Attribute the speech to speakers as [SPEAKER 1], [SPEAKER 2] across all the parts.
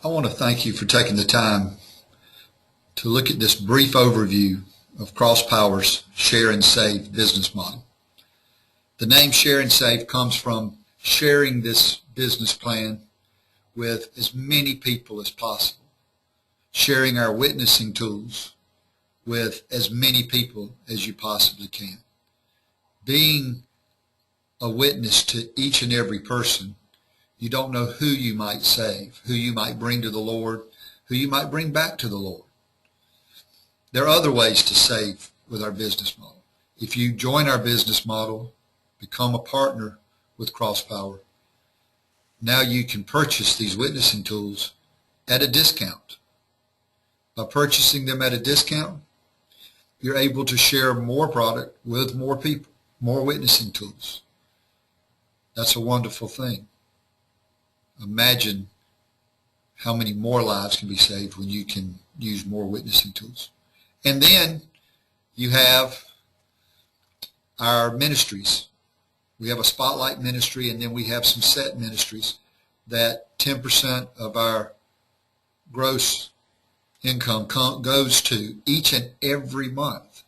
[SPEAKER 1] I want to thank you for taking the time to look at this brief overview of CrossPower's Share and Save business model. The name Share and Save comes from sharing this business plan with as many people as possible, sharing our witnessing tools with as many people as you possibly can, being a witness to each and every person. You don't know who you might save, who you might bring to the Lord, who you might bring back to the Lord. There are other ways to save with our business model. If you join our business model, become a partner with CrossPower, now you can purchase these witnessing tools at a discount. By purchasing them at a discount, you're able to share more product with more people, more witnessing tools. That's a wonderful thing. Imagine how many more lives can be saved when you can use more witnessing tools. And then you have our ministries. We have a Spotlight ministry, and then we have some set ministries that 10% of our gross income goes to each and every month.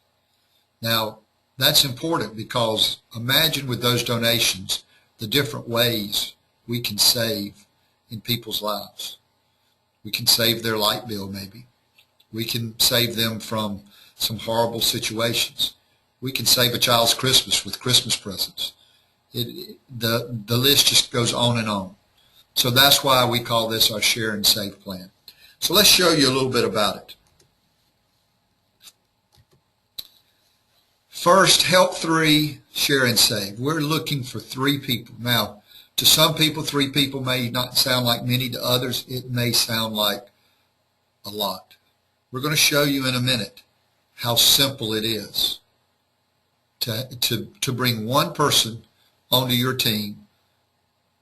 [SPEAKER 1] Now, that's important because imagine with those donations the different ways we can save in people's lives. We can save their light bill maybe. We can save them from some horrible situations. We can save a child's Christmas with Christmas presents. The list just goes on and on. So that's why we call this our Share and Save plan. So let's show you a little bit about it. First, help 3, share and save. We're looking for 3 people. Now, to some people, 3 people may not sound like many. To others, it may sound like a lot. We're going to show you in a minute how simple it is to bring one person onto your team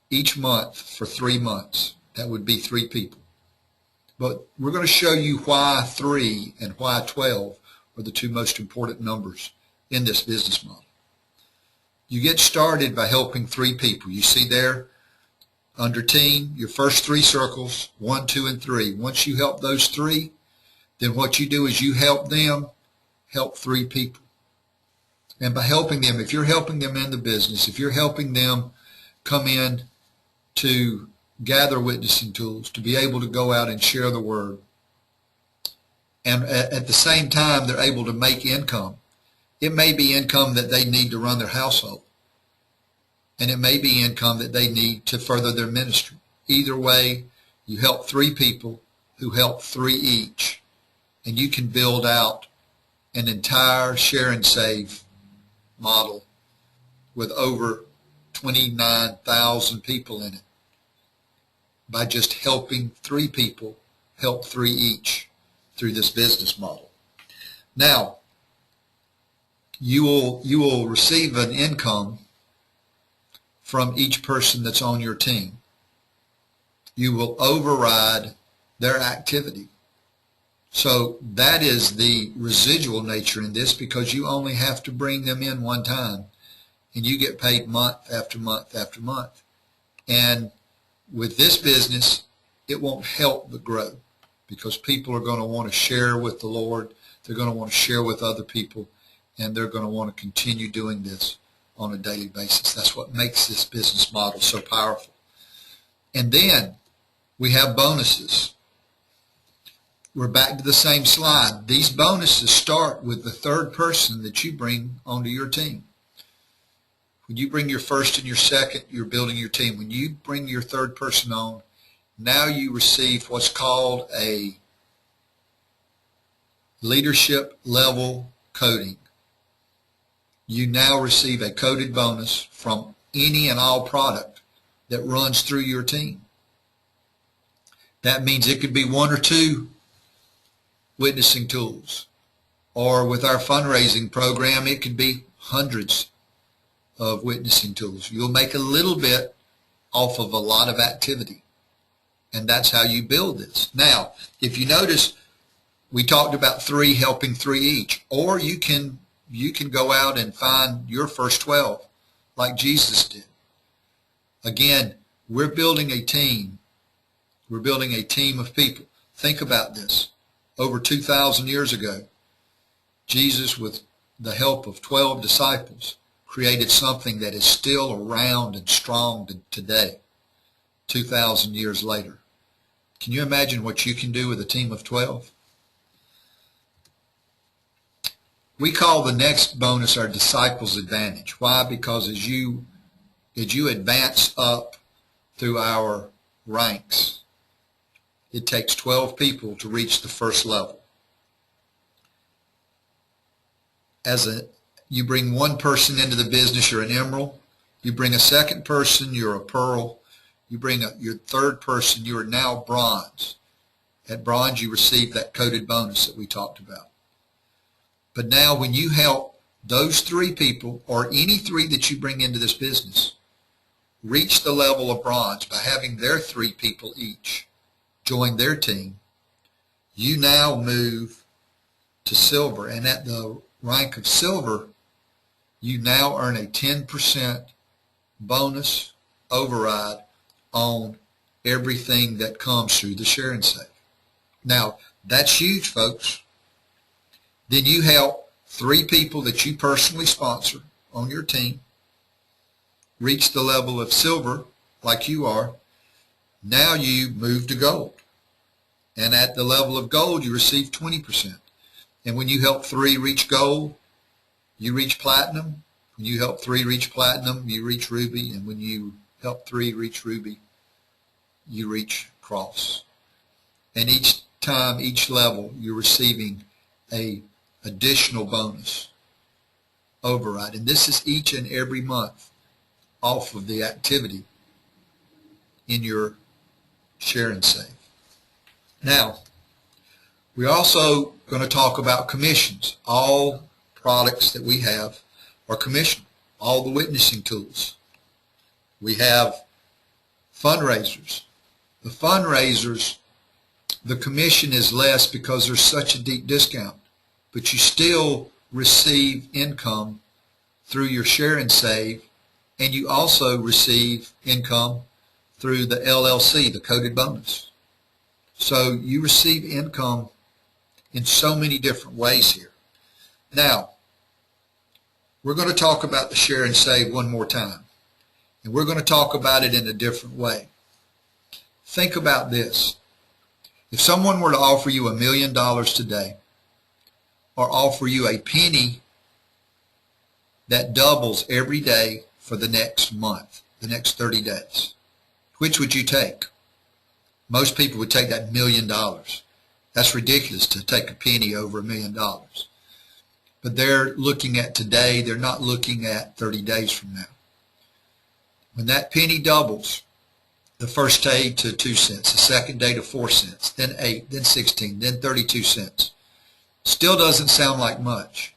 [SPEAKER 1] each month for 3 months. That would be 3 people. But we're going to show you why 3 and why 12 are the 2 most important numbers in this business model. You get started by helping 3 people. You see there under team, your first 3 circles, 1, 2, and 3. Once you help those 3, then what you do is you help them help 3 people. And by helping them, if you're helping them in the business, if you're helping them come in to gather witnessing tools, to be able to go out and share the word, and at the same time they're able to make income. It may be income that they need to run their household, and it may be income that they need to further their ministry. Either way, you help 3 people who help 3 each, and you can build out an entire share and save model with over 29,000 people in it by just helping 3 people help 3 each through this business model. Now, you will receive an income from each person that's on your team. You will override their activity. So that is the residual nature in this, because you only have to bring them in one time and you get paid month after month after month. And with this business, it won't help but grow, because people are going to want to share with the Lord. They're going to want to share with other people, and they're going to want to continue doing this on a daily basis. That's what makes this business model so powerful. And then we have bonuses. We're back to the same slide. These bonuses start with the 3rd person that you bring onto your team. When you bring your first and your second, you're building your team. When you bring your 3rd person on, now you receive what's called a leadership level coding. You now receive a coded bonus from any and all product that runs through your team. That means it could be 1 or 2 witnessing tools, or with our fundraising program, it could be hundreds of witnessing tools. You'll make a little bit off of a lot of activity, and that's how you build this. Now, if you notice, we talked about 3 helping 3 each, or you can go out and find your first 12 like Jesus did. Again, we're building a team We're building a team of people. Think about this. Over 2,000 years ago, Jesus, with the help of 12 disciples, created something that is still around and strong today, 2,000 years later. Can you imagine what you can do with a team of 12? We call the next bonus our disciples advantage. Why? Because as you advance up through our ranks, it takes 12 people to reach the first level. You bring one person into the business, you're an emerald. You bring a second person, you're a pearl. You bring your third person, you are now bronze. At bronze, you receive that coded bonus that we talked about. But now when you help those three people, or any three that you bring into this business, reach the level of bronze by having their three people each join their team, you now move to silver. And at the rank of silver, you now earn a 10% bonus override on everything that comes through the Share and Save. Now, that's huge, folks. Then you help three people that you personally sponsor on your team reach the level of silver like you are. Now you move to gold. And at the level of gold, you receive 20%. And when you help three reach gold, you reach platinum. When you help three reach platinum, you reach ruby. And when you help three reach ruby, you reach cross. And each time, each level, you're receiving a additional bonus override. And this is each and every month off of the activity in your Share and Save. Now, we're also going to talk about commissions. All products that we have are commissioned. All the witnessing tools. We have fundraisers. The fundraisers, the commission is less because there's such a deep discount, but you still receive income through your Share and Save, and you also receive income through the LLC, the coded bonus. So you receive income in so many different ways here. Now, we're going to talk about the Share and Save one more time, and we're going to talk about it in a different way. Think about this. If someone were to offer you $1 million today, or offer you a penny that doubles every day for the next month, the next 30 days, which would you take? Most people would take that $1 million. That's ridiculous to take a penny over $1 million. But they're looking at today, they're not looking at 30 days from now. When that penny doubles, the first day to 2 cents, the second day to 4 cents, then 8, then 16, then 32 cents. Still doesn't sound like much.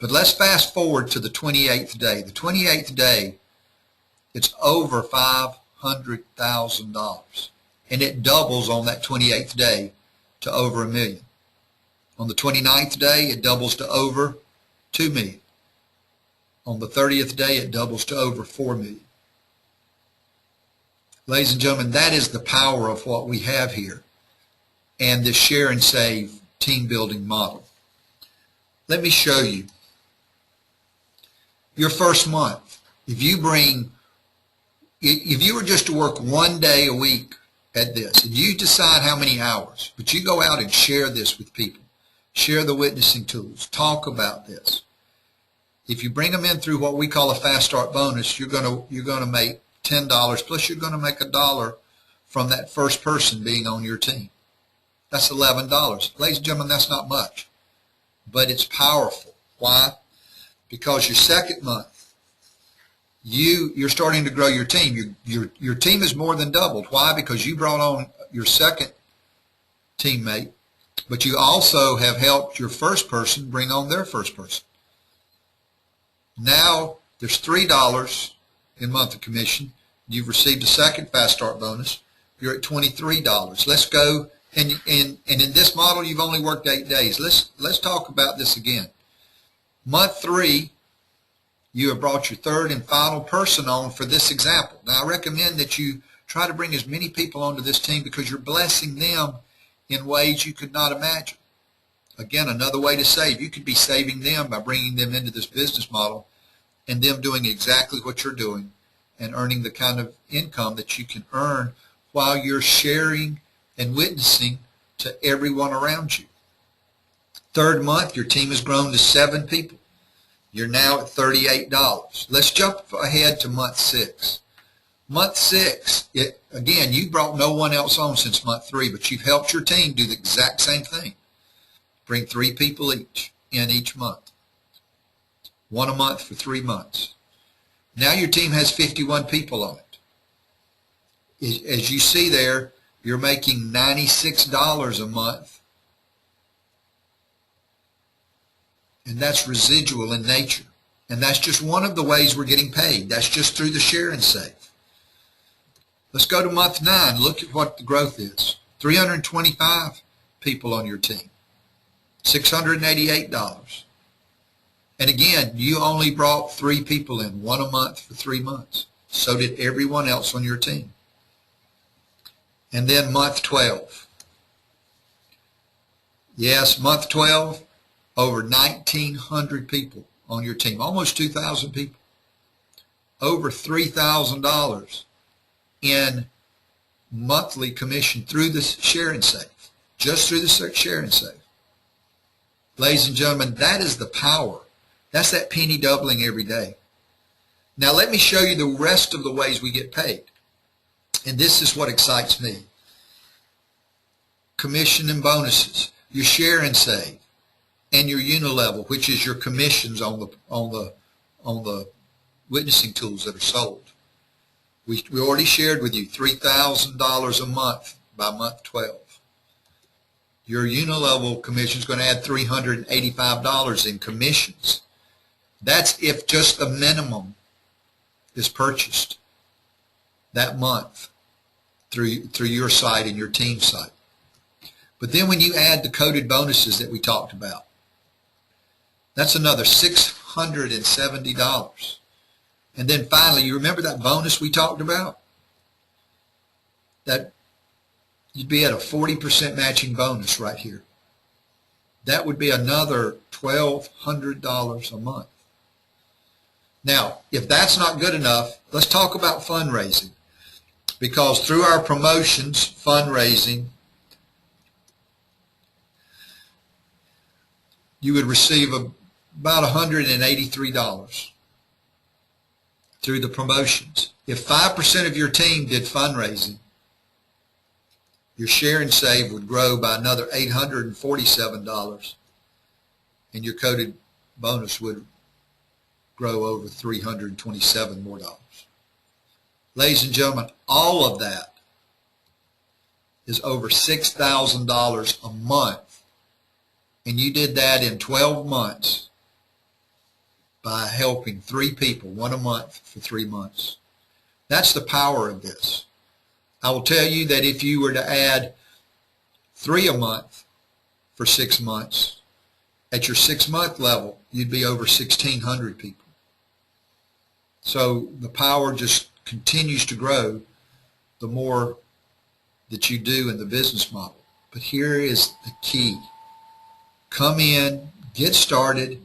[SPEAKER 1] But let's fast forward to the 28th day. The 28th day, it's over $500,000. And it doubles on that 28th day to over $1 million. On the 29th day, it doubles to over $2 million. On the 30th day, it doubles to over $4 million. Ladies and gentlemen, that is the power of what we have here and this Share and Save team building model. Let me show you. Your first month, if you were just to work 1 day a week at this, and you decide how many hours, but you go out and share this with people, share the witnessing tools, talk about this. If you bring them in through what we call a fast start bonus, you're going to make $10, plus you're going to make $1 from that first person being on your team. That's $11. Ladies and gentlemen, that's not much, but it's powerful. Why? Because your second month, you're starting to grow your team. Your team is more than doubled. Why? Because you brought on your second teammate, but you also have helped your first person bring on their first person. Now there's $3 in monthly commission. You've received a second fast start bonus. You're at $23. Let's go. And in this model, you've only worked 8 days. Let's talk about this again. Month 3, you have brought your third and final person on for this example. Now, I recommend that you Try to bring as many people onto this team because you're blessing them in ways you could not imagine. Again, another way to save. You could be saving them by bringing them into this business model and them doing exactly what you're doing and earning the kind of income that you can earn while you're sharing and witnessing to everyone around you. Third month, your team has grown to 7 people. You're now at $38. Let's jump ahead to month 6. Month 6, again, you brought no one else on since month 3, but you've helped your team do the exact same thing. Bring 3 people each in each month. 1 a month for 3 months. Now your team has 51 people on it. As you see there, you're making $96 a month. And that's residual in nature. And that's just one of the ways we're getting paid. That's just through the share and save. Let's go to month 9. Look at what the growth is. 325 people on your team. $688. And again, you only brought 3 people in, 1 a month for 3 months. So did everyone else on your team. And then month 12. Yes, month 12, over 1,900 people on your team, almost 2,000 people. Over $3,000 in monthly commission through the share and save, just through the share and save. Ladies and gentlemen, that is the power. That's that penny doubling every day. Now let me show you the rest of the ways we get paid. And this is what excites me. Commission and bonuses, your share and save, and your unilevel, which is your commissions on the witnessing tools that are sold. We already shared with you $3,000 a month by month 12. Your unilevel commission is going to add $385 in commissions. That's if just the minimum is purchased that month through your site and your team site. But then when you add the coded bonuses that we talked about, that's another $670. And then finally, you remember that bonus we talked about? That you'd be at a 40% matching bonus right here. That would be another $1,200 a month. Now, if that's not good enough, let's talk about fundraising. Because through our promotions, fundraising, you would receive about $183 through the promotions. If 5% of your team did fundraising, your share and save would grow by another $847, and your coded bonus would grow over $327 more. Ladies and gentlemen, all of that is over $6,000 a month, and you did that in 12 months by helping 3 people, 1 a month for 3 months. That's the power of this. I will tell you that if you were to add 3 a month for 6 months, at your 6-month level, you'd be over 1,600 people. So the power just continues to grow the more that you do in the business model. But here is the key. Come in, get started,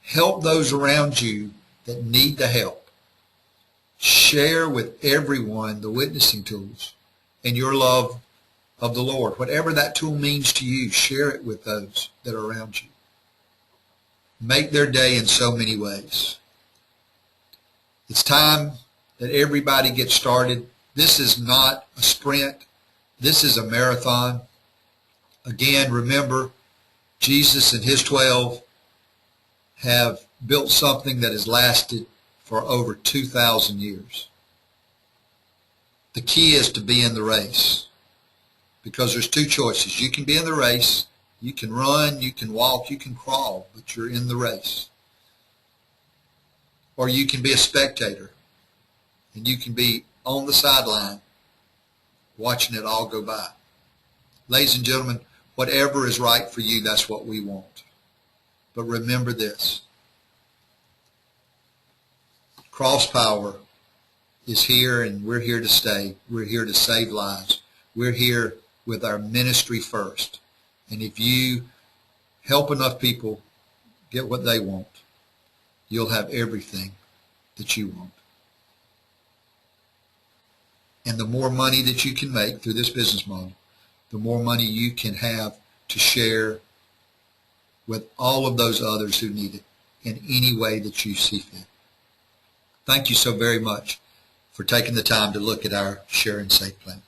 [SPEAKER 1] help those around you that need the help. Share with everyone the witnessing tools and your love of the Lord. Whatever that tool means to you, share it with those that are around you. Make their day in so many ways. It's time that everybody gets started. This is not a sprint. This is a marathon. Again, remember, Jesus and his 12 have built something that has lasted for over 2,000 years. The key is to be in the race, because there's 2 choices. You can be in the race, you can run, you can walk, you can crawl, but you're in the race. Or you can be a spectator, and you can be on the sideline watching it all go by. Ladies and gentlemen, whatever is right for you, that's what we want. But remember this. Cross power is here, and we're here to stay. We're here to save lives. We're here with our ministry first. And if you help enough people get what they want, you'll have everything that you want. And the more money that you can make through this business model, the more money you can have to share with all of those others who need it in any way that you see fit. Thank you so very much for taking the time to look at our Share and Save plan.